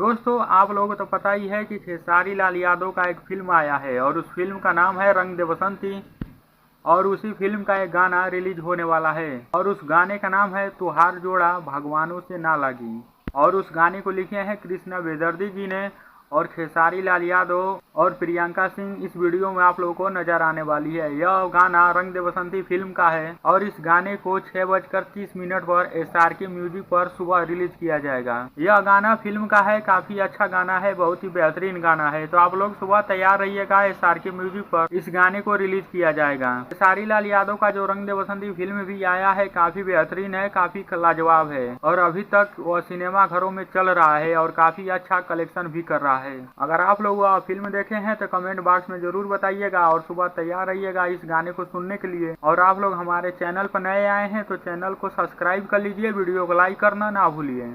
दोस्तों आप लोगों को तो पता ही है कि खेसारी लाल यादव का एक फिल्म आया है और उस फिल्म का नाम है रंग दे बसंती। और उसी फिल्म का एक गाना रिलीज होने वाला है और उस गाने का नाम है तुहार जोड़ा भगवानों से ना लगी। और उस गाने को लिखे हैं कृष्णा बेदर्दी जी ने और खेसारी लाल यादव और प्रियंका सिंह इस वीडियो में आप लोगों को नजर आने वाली है। यह गाना रंग दे बसंती फिल्म का है और इस गाने को 6:30 पर SRK म्यूजिक पर सुबह रिलीज किया जाएगा। यह गाना फिल्म का है, काफी अच्छा गाना है, बहुत ही बेहतरीन गाना है। तो आप लोग सुबह तैयार रहिएगा, SRK म्यूजिक पर इस गाने को रिलीज किया जाएगा। खेसारी लाल यादव का जो रंग दे बसंती फिल्म भी आया है काफी बेहतरीन है, काफी लाजवाब है और अभी तक वह सिनेमा घरों में चल रहा है और काफी अच्छा कलेक्शन भी कर रहा है। अगर आप लोग फिल्म देखे हैं तो कमेंट बॉक्स में जरूर बताइएगा और सुबह तैयार रहिएगा इस गाने को सुनने के लिए। और आप लोग हमारे चैनल पर नए आए हैं तो चैनल को सब्सक्राइब कर लीजिए, वीडियो को लाइक करना ना भूलिए।